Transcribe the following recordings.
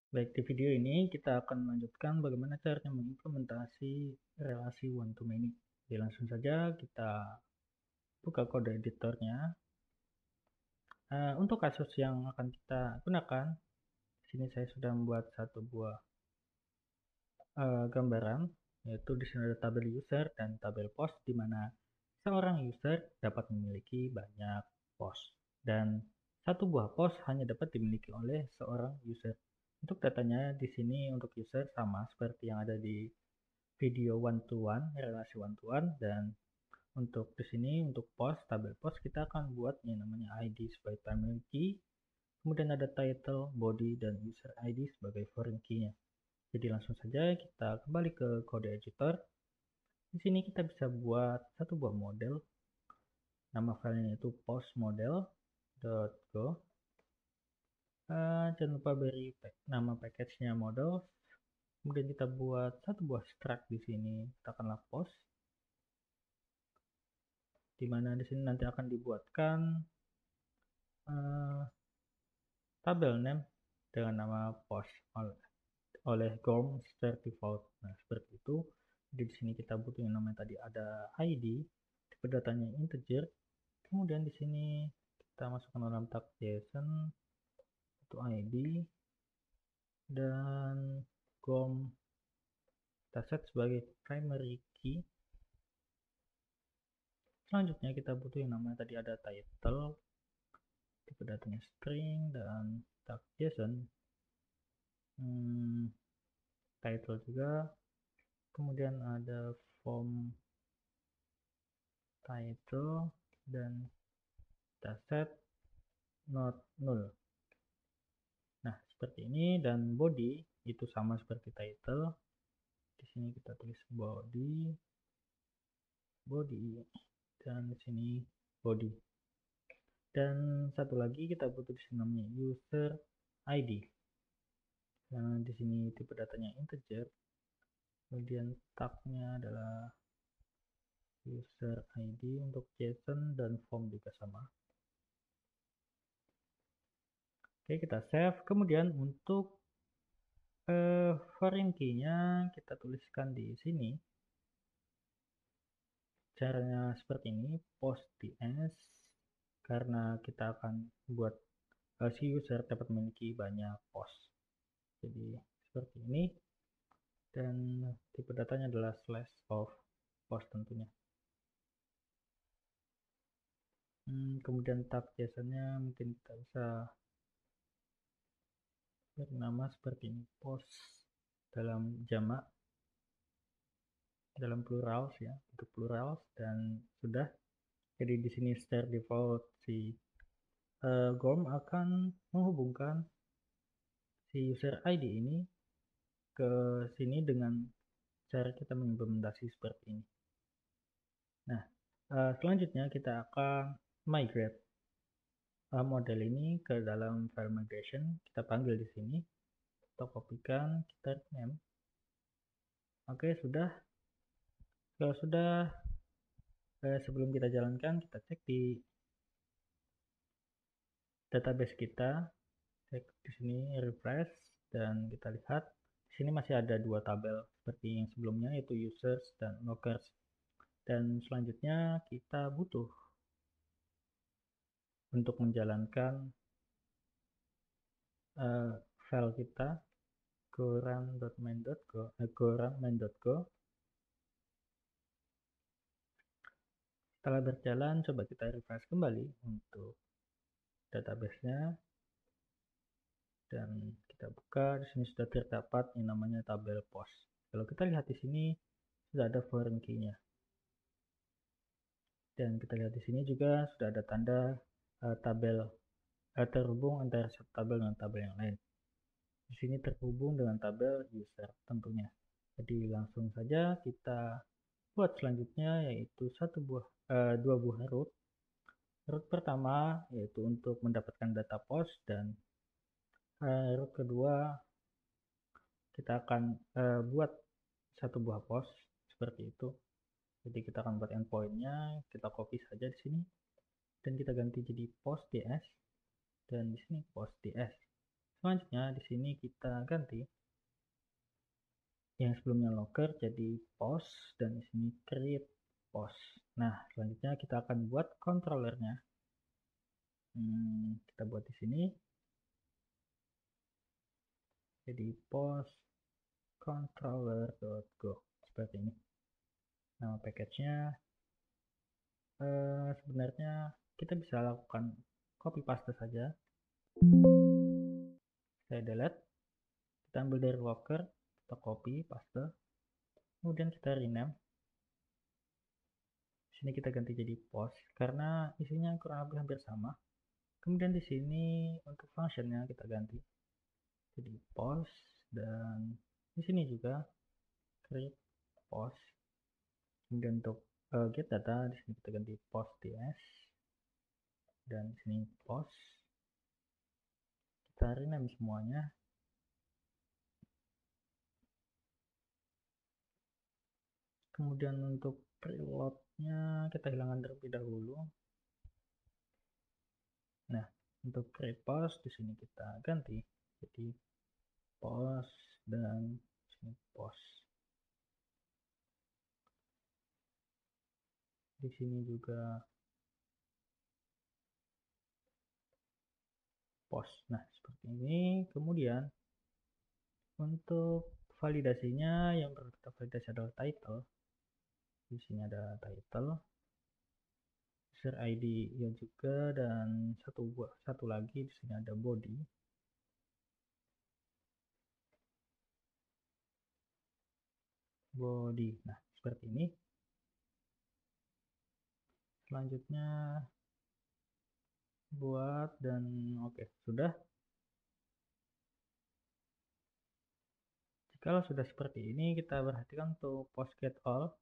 Baik, di video ini kita akan melanjutkan bagaimana caranya mengimplementasi relasi one to many. Jadi langsung saja kita buka kode editornya. Untuk kasus yang akan kita gunakan, di sini saya sudah membuat satu buah gambaran, yaitu di sini ada tabel user dan tabel post, di mana seorang user dapat memiliki banyak post dan satu buah post hanya dapat dimiliki oleh seorang user. Untuk datanya di sini untuk user sama seperti yang ada di video one to one, relasi one to one, dan untuk di sini untuk post, tabel post kita akan buat yang namanya ID sebagai primary key, kemudian ada title, body, dan user ID sebagai foreign key-nya. Jadi langsung saja kita kembali ke kode editor. Di sini kita bisa buat satu buah model. Nama filenya itu postmodel.go. Jangan lupa beri nama package-nya model. Kemudian kita buat satu buah struct di sini. Katakanlah post, di mana di sini nanti akan dibuatkan tabel name dengan nama post oleh GORM start default. Nah, seperti itu. Jadi di sini kita butuh yang namanya tadi ada ID, tipe datanya integer. Kemudian di sini kita masukkan dalam tag JSON untuk ID dan GORM kita set sebagai primary key. Selanjutnya kita butuh yang namanya tadi ada title, tipe datanya string, dan tag JSON title juga. Kemudian ada form title dan dataset not null. Nah, seperti ini, dan body itu sama seperti title. Di sini kita tulis body, dan di sini body. Dan satu lagi kita butuh di sini namanya user ID. Nah, di sini tipe datanya integer. Kemudian tagnya adalah user ID untuk JSON dan form juga sama. Oke, kita save. Kemudian untuk foreign key-nya kita tuliskan di sini. Caranya seperti ini, post ts, karena kita akan buat si user dapat memiliki banyak post. Jadi seperti ini, dan tipe datanya adalah slash of post tentunya. Kemudian tag JSON-nya mungkin kita bisa bernama seperti ini, post dalam jamak, dalam plurals ya, untuk plurals, dan sudah. Jadi di sini start default si GORM akan menghubungkan si user ID ini ke sini dengan cara kita mengimplementasi seperti ini. Nah, selanjutnya kita akan migrate model ini ke dalam file migration. Kita panggil di sini, kita kopikan, kita name. Oke, sudah. Kalau sudah, sebelum kita jalankan, kita cek di database kita. Cek di sini refresh, dan kita lihat di sini masih ada dua tabel seperti yang sebelumnya, yaitu users dan loggers. Dan selanjutnya kita butuh untuk menjalankan file kita goran.main.go. Setelah berjalan, coba kita refresh kembali untuk database-nya, dan kita buka. Di sini sudah terdapat yang namanya tabel post. Kalau kita lihat di sini sudah ada foreign key-nya, dan kita lihat di sini juga sudah ada tanda tabel terhubung antara satu tabel dengan tabel yang lain. Di sini terhubung dengan tabel user tentunya. Jadi langsung saja kita buat selanjutnya, yaitu dua buah root. Root pertama yaitu untuk mendapatkan data post, dan root kedua kita akan buat satu buah post seperti itu. Jadi kita akan buat endpoint-nya, kita copy saja di sini, dan kita ganti jadi post ds, dan di sini post ds. Selanjutnya di sini kita ganti yang sebelumnya locker jadi post dan di sini create post. Nah, selanjutnya kita akan buat controllernya. Kita buat di sini jadi post controller.go seperti ini. Nama package-nya sebenarnya kita bisa lakukan copy paste saja. Saya delete, kita ambil dari locker, kita copy paste, kemudian kita rename. Di sini kita ganti jadi post karena isinya kurang lebih hampir sama. Kemudian di sini untuk functionnya kita ganti jadi post, dan di sini juga create post. Kemudian untuk get data di sini kita ganti post ts, dan di sini post. Kita rename semuanya. Kemudian untuk preloadnya kita hilangkan terlebih dahulu. Nah, untuk create post di sini kita ganti jadi post, dan di sini post. Di sini juga post. Nah, seperti ini. Kemudian untuk validasinya yang perlu kita validasi adalah title. Di sini ada title, user ID ya juga, dan satu lagi di sini ada body. Nah, seperti ini. Selanjutnya buat, dan oke, sudah. Kalau sudah seperti ini, kita perhatikan untuk post get all,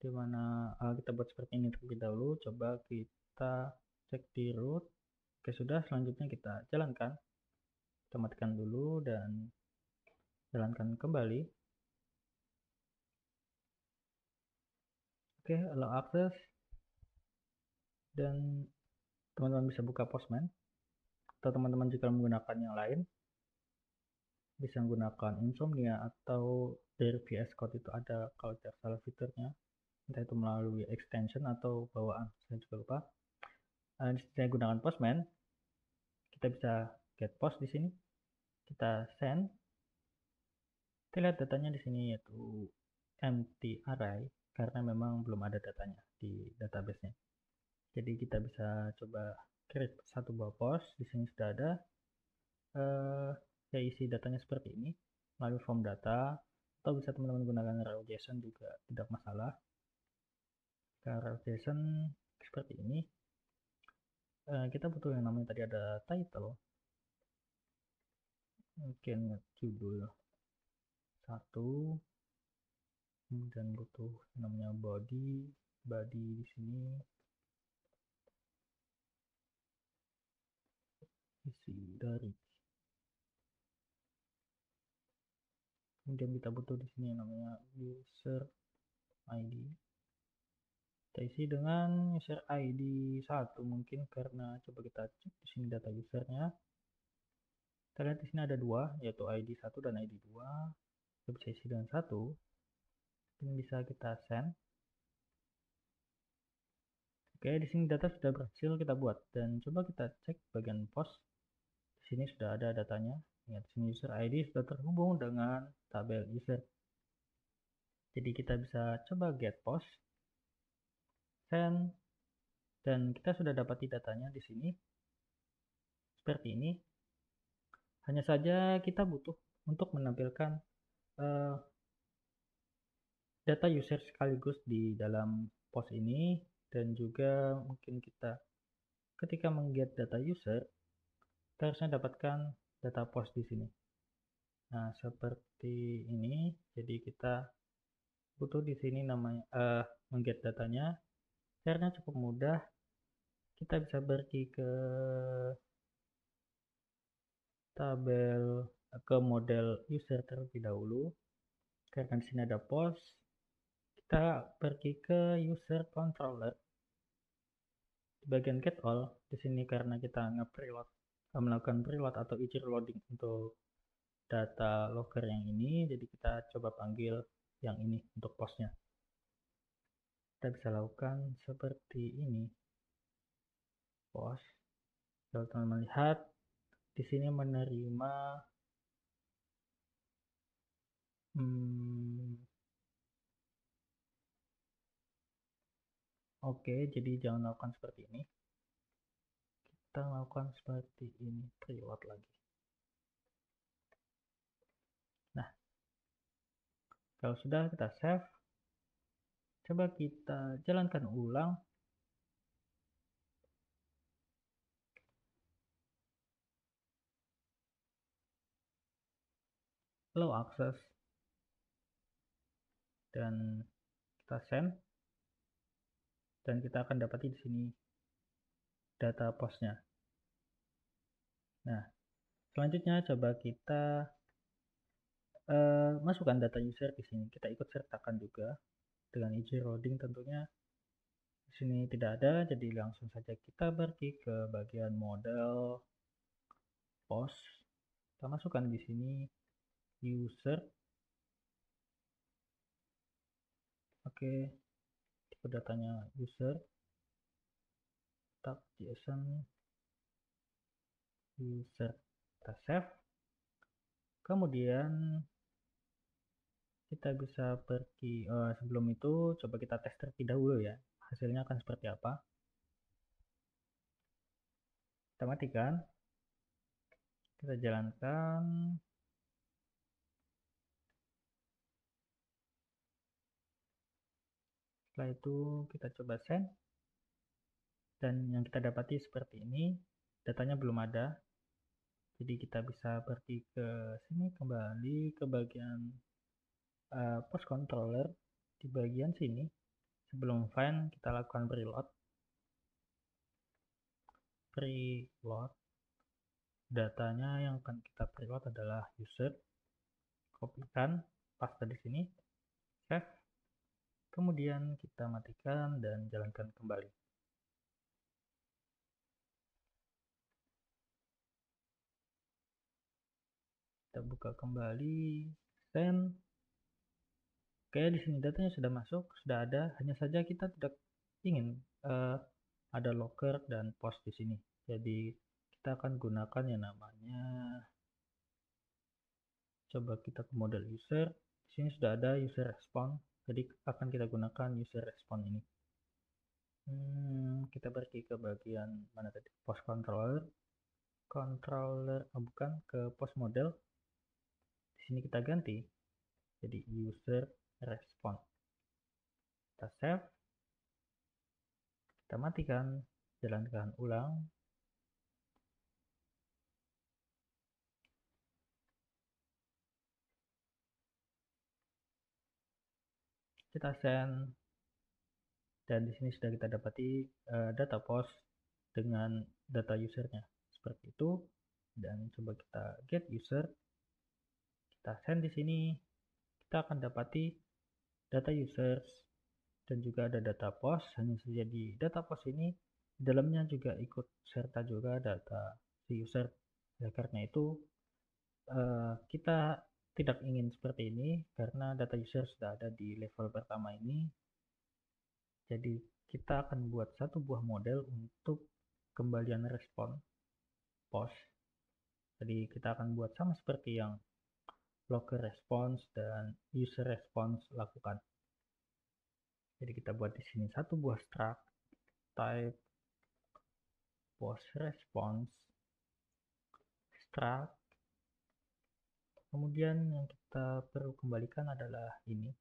dimana kita buat seperti ini terlebih dahulu. Coba kita cek di root. Oke, sudah. Selanjutnya kita jalankan. Kita matikan dulu dan jalankan kembali. Oke, allow access, dan teman-teman bisa buka Postman, atau teman-teman jika menggunakan yang lain bisa menggunakan Insomnia, atau dari VS Code itu ada kalau tidak salah fiturnya, entah itu melalui extension atau bawaan, saya juga lupa. Saya gunakan Postman, kita bisa get post di sini, kita send. Kita lihat datanya di sini yaitu empty array karena memang belum ada datanya di database-nya. Jadi kita bisa coba create satu buah post. Di sini sudah ada. Saya isi datanya seperti ini melalui form data, atau bisa teman-teman gunakan raw JSON juga tidak masalah. Raw JSON seperti ini. Kita butuh yang namanya tadi ada title, mungkin judul 1, kemudian butuh yang namanya body di sini isi dari. Kemudian kita butuh di sini yang namanya user ID. Kita isi dengan user ID 1 mungkin, karena coba kita cek di sini data usernya. Kita lihat di sini ada 2, yaitu ID 1 dan ID 2. Kita bisa isi dengan 1. Ini bisa kita send. Oke, di sini data sudah berhasil kita buat, dan coba kita cek bagian post. Di sini sudah ada datanya. Lihat di sini user ID sudah terhubung dengan tabel user. Jadi kita bisa coba get post, send, dan kita sudah dapati datanya di sini seperti ini. Hanya saja kita butuh untuk menampilkan data user sekaligus di dalam post ini, dan juga mungkin kita ketika mengget data user kita harusnya dapatkan data post di sini. Nah, seperti ini. Jadi kita butuh di sini namanya mengget datanya. Caranya cukup mudah. Kita bisa pergi ke tabel ke model user terlebih dahulu. Karena di sini ada post, kita pergi ke user controller. Di bagian get all, di sini karena kita nge-preload melakukan preload atau easy loading untuk data logger yang ini, jadi kita coba panggil yang ini untuk postnya. Kita bisa lakukan seperti ini. Post. Kalau teman-teman lihat di sini menerima oke, jadi jangan lakukan seperti ini. Kita lakukan seperti ini, preload lagi. Nah, kalau sudah kita save, coba kita jalankan ulang. Allow access dan kita send, dan kita akan dapati di sini data postnya. Nah, selanjutnya coba kita masukkan data user di sini. Kita ikut sertakan juga dengan easy loading tentunya. Di sini tidak ada, jadi langsung saja kita pergi ke bagian model post. Kita masukkan di sini user. Oke, tipe datanya user. Tag JSON user. Kita save. Kemudian kita bisa pergi sebelum itu coba kita tes terlebih dahulu ya, hasilnya akan seperti apa. Kita matikan, kita jalankan. Setelah itu kita coba send, dan yang kita dapati seperti ini, datanya belum ada. Jadi kita bisa pergi ke sini, kembali ke bagian post controller. Di bagian sini sebelum find kita lakukan preload. Datanya yang akan kita preload adalah user. Kopikan, paste di sini, save. Kemudian kita matikan dan jalankan kembali. Kita buka kembali, send. Oke, di sini datanya sudah masuk, sudah ada. Hanya saja kita tidak ingin ada logger dan post di sini. Jadi kita akan gunakan yang namanya, coba kita ke model user. Di sini sudah ada user response. Jadi akan kita gunakan user response ini. Kita pergi ke bagian mana tadi? Post controller. Bukan, ke post model. Di sini kita ganti jadi user response. Kita save, kita matikan, jalankan ulang. Kita send, dan di sini sudah kita dapati data post dengan data usernya seperti itu. Dan coba kita get user, kita send di sini, kita akan dapati data users dan juga ada data post. Hanya saja di data post ini dalamnya juga ikut serta juga data si user. Karena itu kita tidak ingin seperti ini karena data user sudah ada di level pertama ini. Jadi kita akan buat satu buah model untuk kembalian respon post. Jadi kita akan buat sama seperti yang logger response dan user response lakukan. Jadi kita buat di sini satu buah struct type post response struct. Kemudian yang kita perlu kembalikan adalah ini.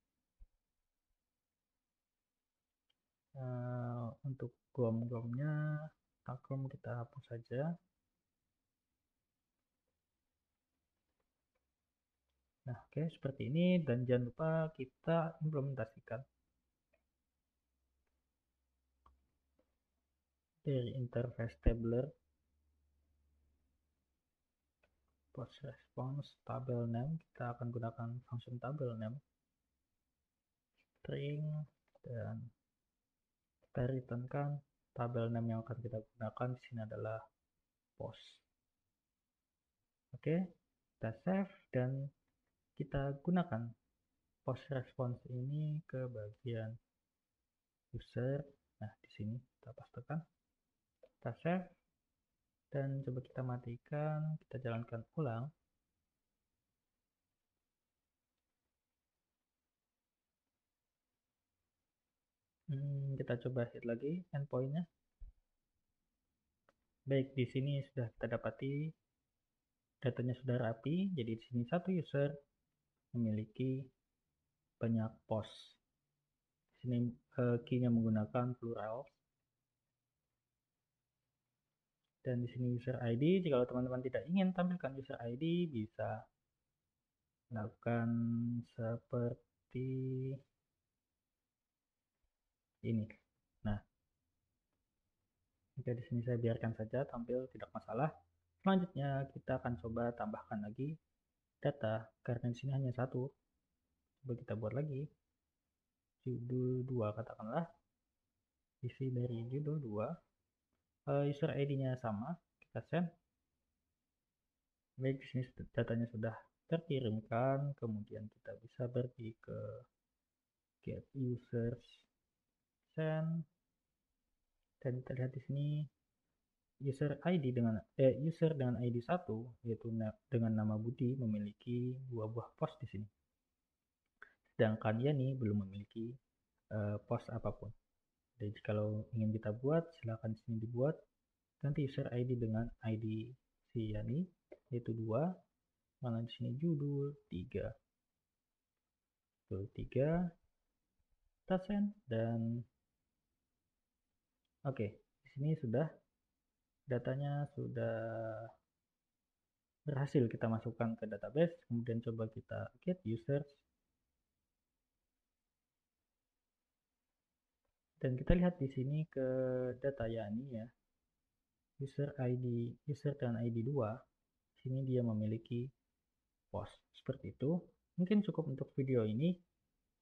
Untuk gom-gomnya takom kita hapus saja. Nah, oke, seperti ini, dan jangan lupa kita implementasikan dari interface tabler post response tabel name. Kita akan gunakan function tabel name string, dan kita returnkan tabel name yang akan kita gunakan di sini adalah post. Oke, kita save dan kita gunakan post response ini ke bagian user. Nah, di sini kita pastekan, kita save dan coba kita matikan, kita jalankan ulang. Kita coba hit lagi endpointnya. Baik, di sini sudah kita dapati datanya sudah rapi. Jadi di sini satu user memiliki banyak post. Di sini key-nya menggunakan plural. Dan di sini user ID. Jika teman-teman tidak ingin tampilkan user ID, bisa lakukan seperti ini. Nah, jika di sini saya biarkan saja tampil tidak masalah. Selanjutnya kita akan coba tambahkan lagi data karena di sini hanya satu. Coba kita buat lagi judul 2 katakanlah. Isi dari judul 2. User ID-nya sama, kita send. Baik, di sini datanya sudah terkirimkan. Kemudian kita bisa pergi ke get users send dan kita lihat di sini user dengan ID 1 yaitu dengan nama Budi memiliki 2 buah post di sini. Sedangkan Yani belum memiliki post apapun. Jadi kalau ingin kita buat, silakan di sini dibuat. Ganti user ID dengan ID si Yani yaitu 2. Mana di sini judul 3. Judul 3 kita send dan oke, di sini sudah datanya sudah berhasil kita masukkan ke database. Kemudian coba kita get users dan kita lihat di sini ke data Yani ya. User dan ID 2. Sini dia memiliki post. Seperti itu. Mungkin cukup untuk video ini.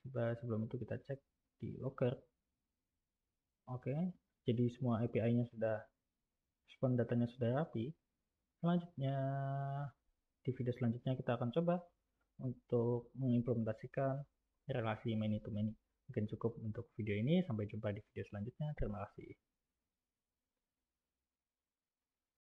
Coba sebelum itu kita cek di Locker. Oke, jadi semua API-nya sudah, respon datanya sudah rapi. Selanjutnya, di video selanjutnya kita akan coba untuk mengimplementasikan relasi many to many. Mungkin cukup untuk video ini. Sampai jumpa di video selanjutnya. Terima kasih.